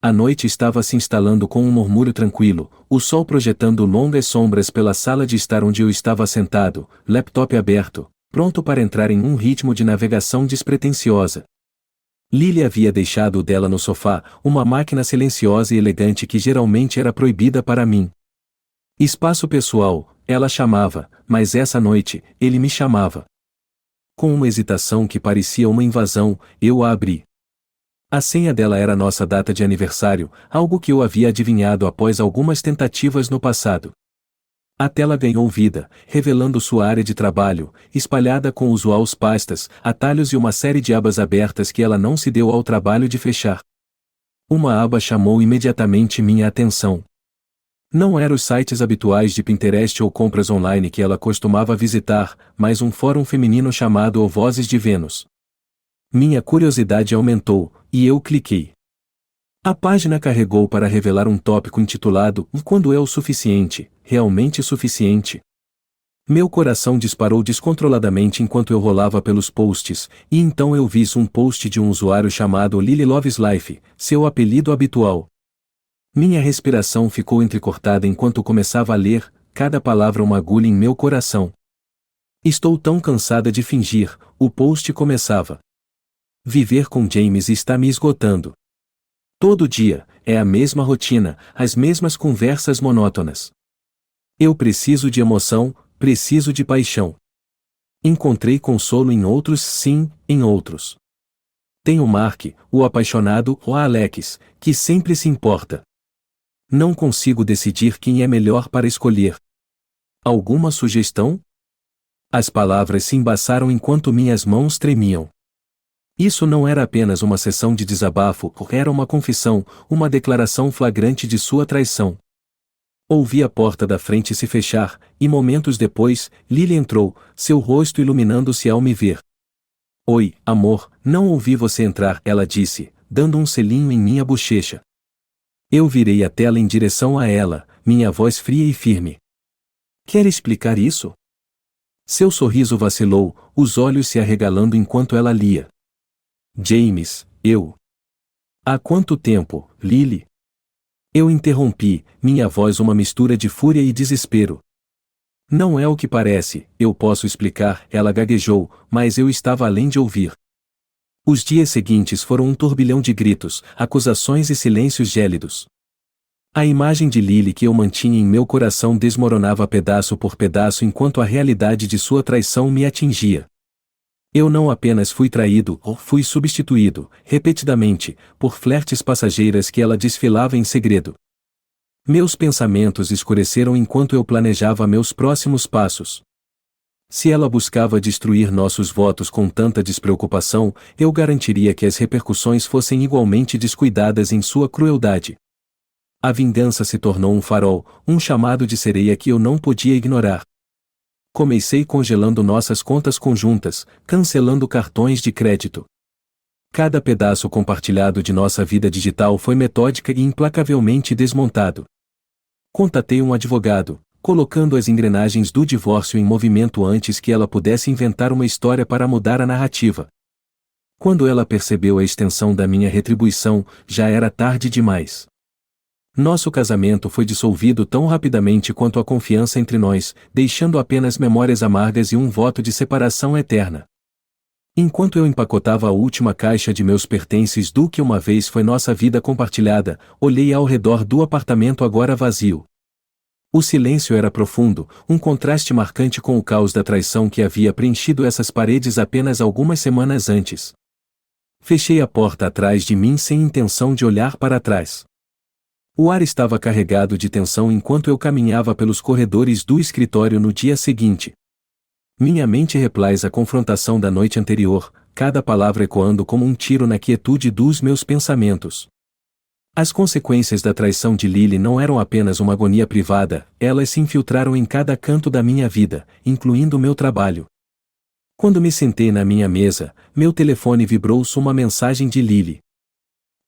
A noite estava se instalando com um murmúrio tranquilo, o sol projetando longas sombras pela sala de estar onde eu estava sentado, laptop aberto, pronto para entrar em um ritmo de navegação despretensiosa. Lily havia deixado o dela no sofá, uma máquina silenciosa e elegante que geralmente era proibida para mim. Espaço pessoal, ela chamava, mas essa noite, ele me chamava. Com uma hesitação que parecia uma invasão, eu a abri. A senha dela era nossa data de aniversário, algo que eu havia adivinhado após algumas tentativas no passado. A tela ganhou vida, revelando sua área de trabalho, espalhada com usuais pastas, atalhos e uma série de abas abertas que ela não se deu ao trabalho de fechar. Uma aba chamou imediatamente minha atenção. Não eram os sites habituais de Pinterest ou compras online que ela costumava visitar, mas um fórum feminino chamado O Vozes de Vênus. Minha curiosidade aumentou, e eu cliquei. A página carregou para revelar um tópico intitulado Quando é o suficiente, realmente suficiente? Meu coração disparou descontroladamente enquanto eu rolava pelos posts, e então eu vi um post de um usuário chamado Lily Loves Life, seu apelido habitual. Minha respiração ficou entrecortada enquanto começava a ler, cada palavra uma agulha em meu coração. Estou tão cansada de fingir, o post começava. Viver com James está me esgotando. Todo dia, é a mesma rotina, as mesmas conversas monótonas. Eu preciso de emoção, preciso de paixão. Encontrei consolo em outros, sim, em outros. Tenho Mark, o apaixonado, ou Alex, que sempre se importa. Não consigo decidir quem é melhor para escolher. Alguma sugestão? As palavras se embaçaram enquanto minhas mãos tremiam. Isso não era apenas uma sessão de desabafo, era uma confissão, uma declaração flagrante de sua traição. Ouvi a porta da frente se fechar, e momentos depois, Lily entrou, seu rosto iluminando-se ao me ver. Oi, amor, não ouvi você entrar, ela disse, dando um selinho em minha bochecha. Eu virei a tela em direção a ela, minha voz fria e firme. Quer explicar isso? Seu sorriso vacilou, os olhos se arregalando enquanto ela lia. James, eu. Há quanto tempo, Lily? Eu interrompi, minha voz uma mistura de fúria e desespero. Não é o que parece, eu posso explicar, ela gaguejou, mas eu estava além de ouvir. Os dias seguintes foram um turbilhão de gritos, acusações e silêncios gélidos. A imagem de Lily que eu mantinha em meu coração desmoronava pedaço por pedaço enquanto a realidade de sua traição me atingia. Eu não apenas fui traído, fui substituído, repetidamente, por flertes passageiras que ela desfilava em segredo. Meus pensamentos escureceram enquanto eu planejava meus próximos passos. Se ela buscava destruir nossos votos com tanta despreocupação, eu garantiria que as repercussões fossem igualmente descuidadas em sua crueldade. A vingança se tornou um farol, um chamado de sereia que eu não podia ignorar. Comecei congelando nossas contas conjuntas, cancelando cartões de crédito. Cada pedaço compartilhado de nossa vida digital foi metódica e implacavelmente desmontado. Contatei um advogado, colocando as engrenagens do divórcio em movimento antes que ela pudesse inventar uma história para mudar a narrativa. Quando ela percebeu a extensão da minha retribuição, já era tarde demais. Nosso casamento foi dissolvido tão rapidamente quanto a confiança entre nós, deixando apenas memórias amargas e um voto de separação eterna. Enquanto eu empacotava a última caixa de meus pertences do que uma vez foi nossa vida compartilhada, olhei ao redor do apartamento agora vazio. O silêncio era profundo, um contraste marcante com o caos da traição que havia preenchido essas paredes apenas algumas semanas antes. Fechei a porta atrás de mim sem intenção de olhar para trás. O ar estava carregado de tensão enquanto eu caminhava pelos corredores do escritório no dia seguinte. Minha mente replais a confrontação da noite anterior, cada palavra ecoando como um tiro na quietude dos meus pensamentos. As consequências da traição de Lily não eram apenas uma agonia privada, elas se infiltraram em cada canto da minha vida, incluindo meu trabalho. Quando me sentei na minha mesa, meu telefone vibrou uma mensagem de Lily.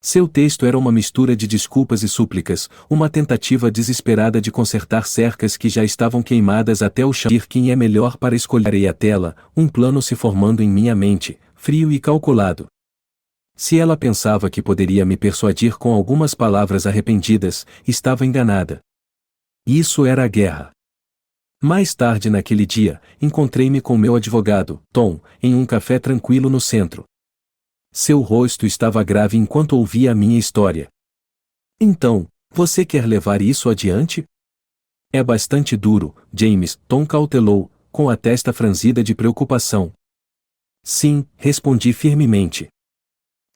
Seu texto era uma mistura de desculpas e súplicas, uma tentativa desesperada de consertar cercas que já estavam queimadas até o chão. Quem é melhor para escolher a tela, um plano se formando em minha mente, frio e calculado. Se ela pensava que poderia me persuadir com algumas palavras arrependidas, estava enganada. Isso era a guerra. Mais tarde naquele dia, encontrei-me com meu advogado, Tom, em um café tranquilo no centro. Seu rosto estava grave enquanto ouvia a minha história. Então, você quer levar isso adiante? É bastante duro, James, Tom cautelou, com a testa franzida de preocupação. Sim, respondi firmemente.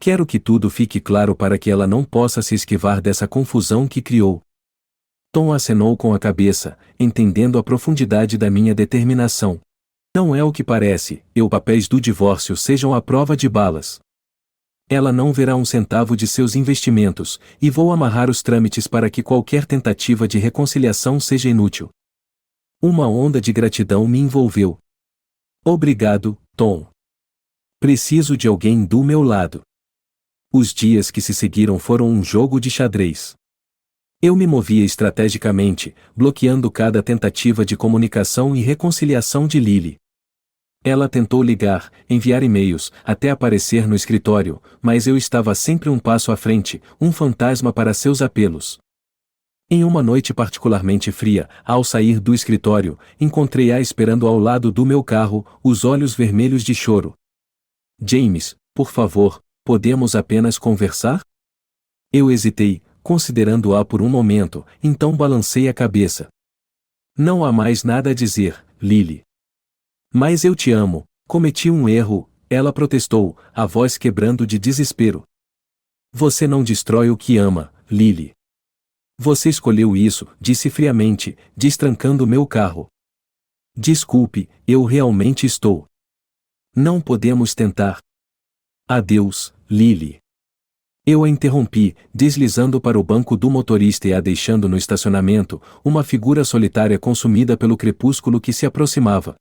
Quero que tudo fique claro para que ela não possa se esquivar dessa confusão que criou. Tom acenou com a cabeça, entendendo a profundidade da minha determinação. Não é o que parece, os papéis do divórcio sejam a prova de balas. Ela não verá um centavo de seus investimentos, e vou amarrar os trâmites para que qualquer tentativa de reconciliação seja inútil. Uma onda de gratidão me envolveu. Obrigado, Tom. Preciso de alguém do meu lado. Os dias que se seguiram foram um jogo de xadrez. Eu me movia estrategicamente, bloqueando cada tentativa de comunicação e reconciliação de Lily. Ela tentou ligar, enviar e-mails, até aparecer no escritório, mas eu estava sempre um passo à frente, um fantasma para seus apelos. Em uma noite particularmente fria, ao sair do escritório, encontrei-a esperando ao lado do meu carro, os olhos vermelhos de choro. James, por favor, podemos apenas conversar? Eu hesitei, considerando-a por um momento, então balancei a cabeça. Não há mais nada a dizer, Lily. Mas eu te amo, cometi um erro, ela protestou, a voz quebrando de desespero. Você não destrói o que ama, Lily. Você escolheu isso, disse friamente, destrancando meu carro. Desculpe, eu realmente estou. Não podemos tentar. Adeus, Lily. Eu a interrompi, deslizando para o banco do motorista e a deixando no estacionamento, uma figura solitária consumida pelo crepúsculo que se aproximava.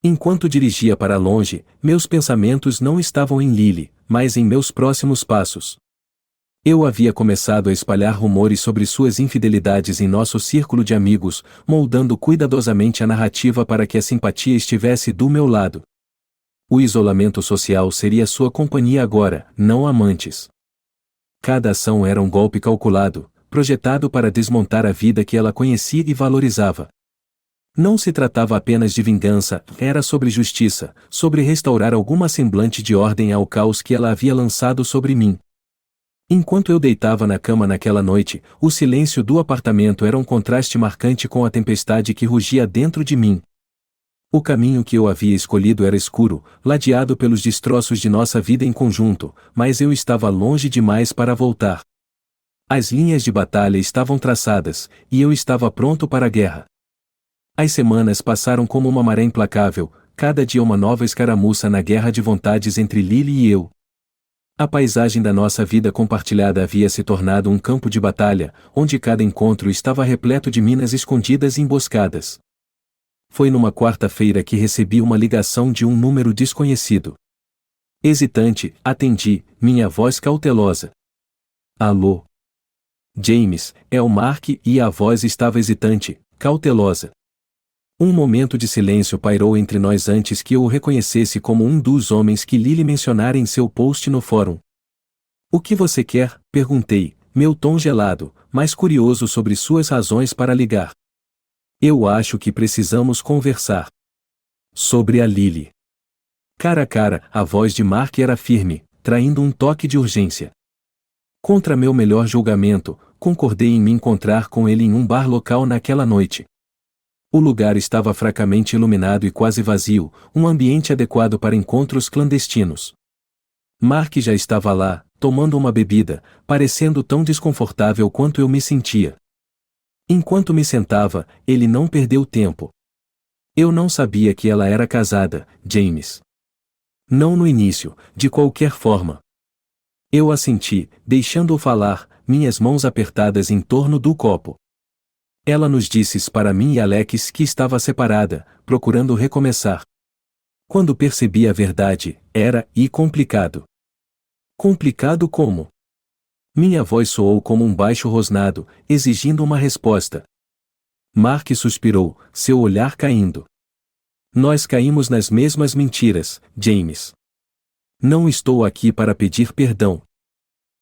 Enquanto dirigia para longe, meus pensamentos não estavam em Lily, mas em meus próximos passos. Eu havia começado a espalhar rumores sobre suas infidelidades em nosso círculo de amigos, moldando cuidadosamente a narrativa para que a simpatia estivesse do meu lado. O isolamento social seria sua companhia agora, não amantes. Cada ação era um golpe calculado, projetado para desmontar a vida que ela conhecia e valorizava. Não se tratava apenas de vingança, era sobre justiça, sobre restaurar alguma semblante de ordem ao caos que ela havia lançado sobre mim. Enquanto eu deitava na cama naquela noite, o silêncio do apartamento era um contraste marcante com a tempestade que rugia dentro de mim. O caminho que eu havia escolhido era escuro, ladeado pelos destroços de nossa vida em conjunto, mas eu estava longe demais para voltar. As linhas de batalha estavam traçadas, e eu estava pronto para a guerra. As semanas passaram como uma maré implacável, cada dia uma nova escaramuça na guerra de vontades entre Lily e eu. A paisagem da nossa vida compartilhada havia se tornado um campo de batalha, onde cada encontro estava repleto de minas escondidas e emboscadas. Foi numa quarta-feira que recebi uma ligação de um número desconhecido. Hesitante, atendi, minha voz cautelosa. Alô? James, é o Mark, e a voz estava hesitante, cautelosa. Um momento de silêncio pairou entre nós antes que eu o reconhecesse como um dos homens que Lily mencionara em seu post no fórum. O que você quer? Perguntei, meu tom gelado, mas curioso sobre suas razões para ligar. Eu acho que precisamos conversar. Sobre a Lily. Cara a cara, a voz de Mark era firme, traindo um toque de urgência. Contra meu melhor julgamento, concordei em me encontrar com ele em um bar local naquela noite. O lugar estava fracamente iluminado e quase vazio, um ambiente adequado para encontros clandestinos. Mark já estava lá, tomando uma bebida, parecendo tão desconfortável quanto eu me sentia. Enquanto me sentava, ele não perdeu tempo. Eu não sabia que ela era casada, James. Não no início, de qualquer forma. Eu assenti, deixando-o falar, minhas mãos apertadas em torno do copo. Ela nos disse para mim e Alex que estava separada, procurando recomeçar. Quando percebi a verdade, era complicado. Complicado como? Minha voz soou como um baixo rosnado, exigindo uma resposta. Mark suspirou, seu olhar caindo. Nós caímos nas mesmas mentiras, James. Não estou aqui para pedir perdão.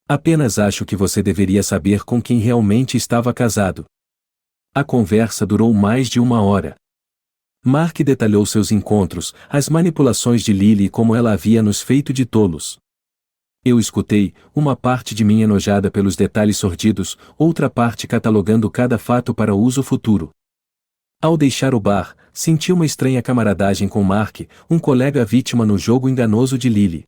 Apenas acho que você deveria saber com quem realmente estava casado. A conversa durou mais de 1 hora. Mark detalhou seus encontros, as manipulações de Lily e como ela havia nos feito de tolos. Eu escutei, uma parte de mim enojada pelos detalhes sordidos, outra parte catalogando cada fato para uso futuro. Ao deixar o bar, senti uma estranha camaradagem com Mark, um colega vítima no jogo enganoso de Lily.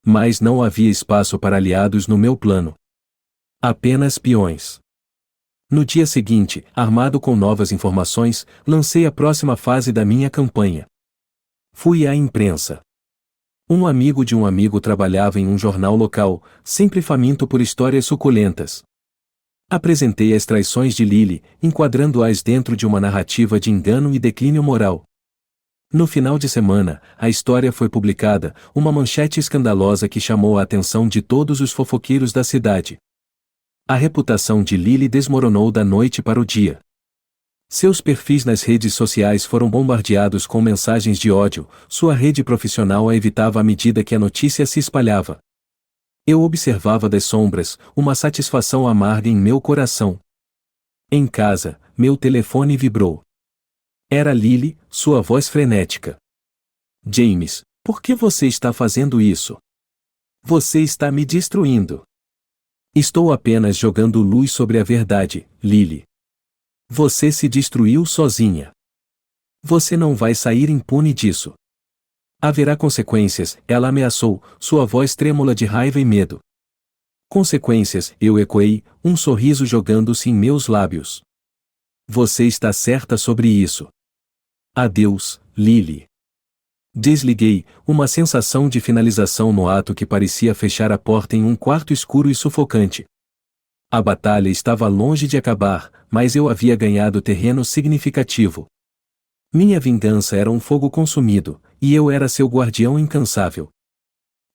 Mas não havia espaço para aliados no meu plano. Apenas peões. No dia seguinte, armado com novas informações, lancei a próxima fase da minha campanha. Fui à imprensa. Um amigo de um amigo trabalhava em um jornal local, sempre faminto por histórias suculentas. Apresentei as traições de Lily, enquadrando-as dentro de uma narrativa de engano e declínio moral. No final de semana, a história foi publicada, uma manchete escandalosa que chamou a atenção de todos os fofoqueiros da cidade. A reputação de Lily desmoronou da noite para o dia. Seus perfis nas redes sociais foram bombardeados com mensagens de ódio, sua rede profissional a evitava à medida que a notícia se espalhava. Eu observava das sombras, uma satisfação amarga em meu coração. Em casa, meu telefone vibrou. Era Lily, sua voz frenética. James, por que você está fazendo isso? Você está me destruindo. Estou apenas jogando luz sobre a verdade, Lily. Você se destruiu sozinha. Você não vai sair impune disso. Haverá consequências, ela ameaçou, sua voz trêmula de raiva e medo. Consequências, eu ecoei, um sorriso jogando-se em meus lábios. Você está certa sobre isso. Adeus, Lily. Desliguei, uma sensação de finalização no ato que parecia fechar a porta em um quarto escuro e sufocante. A batalha estava longe de acabar, mas eu havia ganhado terreno significativo. Minha vingança era um fogo consumido, e eu era seu guardião incansável.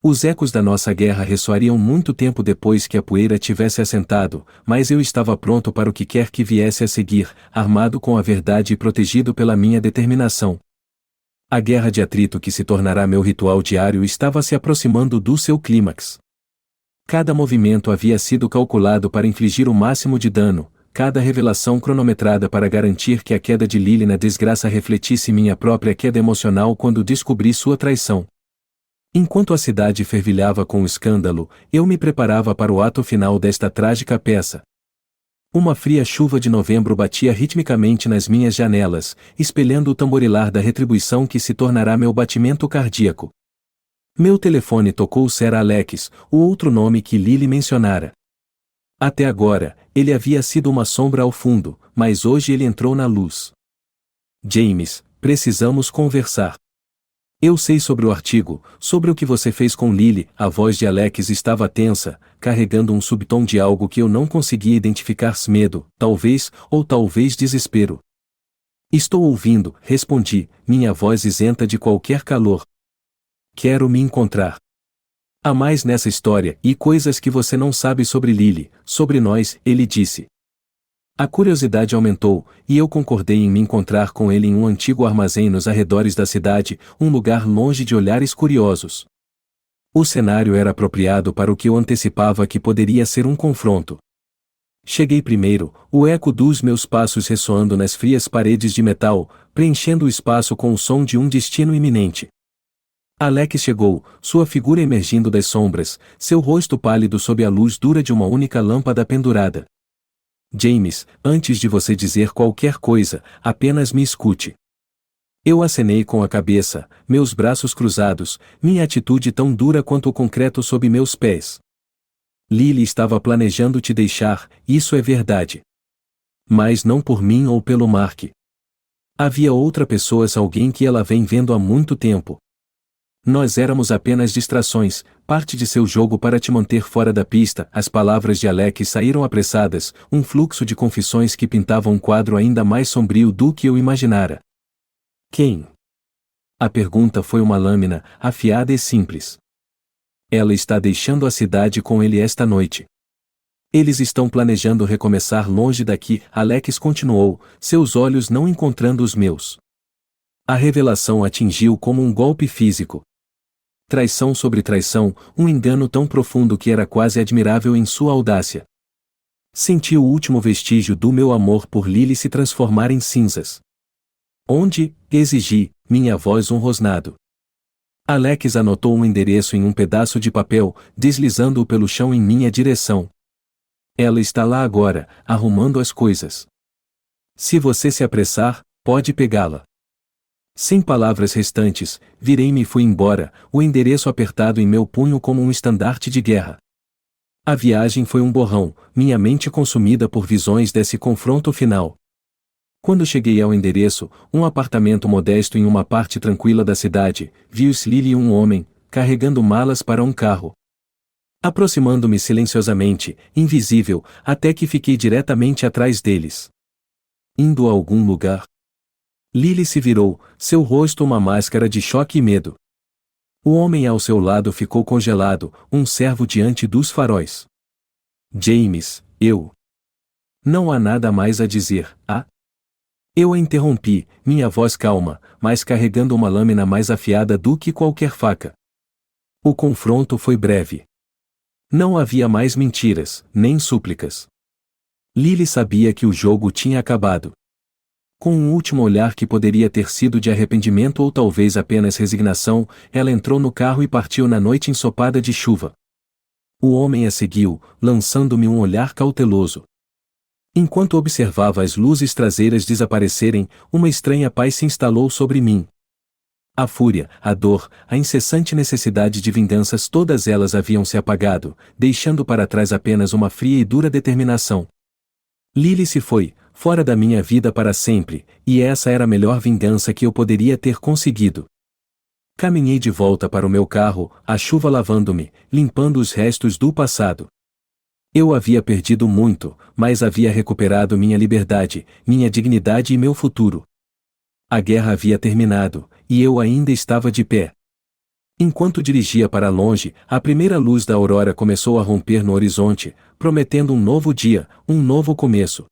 Os ecos da nossa guerra ressoariam muito tempo depois que a poeira tivesse assentado, mas eu estava pronto para o que quer que viesse a seguir, armado com a verdade e protegido pela minha determinação. A guerra de atrito que se tornará meu ritual diário estava se aproximando do seu clímax. Cada movimento havia sido calculado para infligir o máximo de dano, cada revelação cronometrada para garantir que a queda de Lily na desgraça refletisse minha própria queda emocional quando descobri sua traição. Enquanto a cidade fervilhava com o escândalo, eu me preparava para o ato final desta trágica peça. Uma fria chuva de novembro batia ritmicamente nas minhas janelas, espelhando o tamborilar da retribuição que se tornará meu batimento cardíaco. Meu telefone tocou Sir Alex, o outro nome que Lily mencionara. Até agora, ele havia sido uma sombra ao fundo, mas hoje ele entrou na luz. James, precisamos conversar. Eu sei sobre o artigo, sobre o que você fez com Lily. A voz de Alex estava tensa, carregando um subtom de algo que eu não conseguia identificar. Medo, talvez, ou talvez desespero. Estou ouvindo, respondi, minha voz isenta de qualquer calor. Quero me encontrar. Há mais nessa história, e coisas que você não sabe sobre Lily, sobre nós, ele disse. A curiosidade aumentou, e eu concordei em me encontrar com ele em um antigo armazém nos arredores da cidade, um lugar longe de olhares curiosos. O cenário era apropriado para o que eu antecipava que poderia ser um confronto. Cheguei primeiro, o eco dos meus passos ressoando nas frias paredes de metal, preenchendo o espaço com o som de um destino iminente. Alex chegou, sua figura emergindo das sombras, seu rosto pálido sob a luz dura de uma única lâmpada pendurada. James, antes de você dizer qualquer coisa, apenas me escute. Eu acenei com a cabeça, meus braços cruzados, minha atitude tão dura quanto o concreto sob meus pés. Lily estava planejando te deixar, isso é verdade. Mas não por mim ou pelo Mark. Havia outra pessoa, alguém que ela vem vendo há muito tempo. Nós éramos apenas distrações, parte de seu jogo para te manter fora da pista. As palavras de Alex saíram apressadas, um fluxo de confissões que pintava um quadro ainda mais sombrio do que eu imaginara. Quem? A pergunta foi uma lâmina, afiada e simples. Ela está deixando a cidade com ele esta noite. Eles estão planejando recomeçar longe daqui, Alex continuou, seus olhos não encontrando os meus. A revelação atingiu como um golpe físico. Traição sobre traição, um engano tão profundo que era quase admirável em sua audácia. Senti o último vestígio do meu amor por Lily se transformar em cinzas. Onde, exigi, minha voz rosnado. Alex anotou um endereço em um pedaço de papel, deslizando-o pelo chão em minha direção. Ela está lá agora, arrumando as coisas. Se você se apressar, pode pegá-la. Sem palavras restantes, virei-me e fui embora, o endereço apertado em meu punho como um estandarte de guerra. A viagem foi um borrão, minha mente consumida por visões desse confronto final. Quando cheguei ao endereço, um apartamento modesto em uma parte tranquila da cidade, viu-se Lily e um homem, carregando malas para um carro. Aproximando-me silenciosamente, invisível, até que fiquei diretamente atrás deles. Indo a algum lugar? Lily se virou, seu rosto uma máscara de choque e medo. O homem ao seu lado ficou congelado, um servo diante dos faróis. James, eu. Não há nada mais a dizer, ah? Eu a interrompi, minha voz calma, mas carregando uma lâmina mais afiada do que qualquer faca. O confronto foi breve. Não havia mais mentiras, nem súplicas. Lily sabia que o jogo tinha acabado. Com um último olhar que poderia ter sido de arrependimento ou talvez apenas resignação, ela entrou no carro e partiu na noite ensopada de chuva. O homem a seguiu, lançando-me um olhar cauteloso. Enquanto observava as luzes traseiras desaparecerem, uma estranha paz se instalou sobre mim. A fúria, a dor, a incessante necessidade de vinganças, todas elas haviam se apagado, deixando para trás apenas uma fria e dura determinação. Lily se foi, fora da minha vida para sempre, e essa era a melhor vingança que eu poderia ter conseguido. Caminhei de volta para o meu carro, a chuva lavando-me, limpando os restos do passado. Eu havia perdido muito, mas havia recuperado minha liberdade, minha dignidade e meu futuro. A guerra havia terminado, e eu ainda estava de pé. Enquanto dirigia para longe, a primeira luz da aurora começou a romper no horizonte, prometendo um novo dia, um novo começo.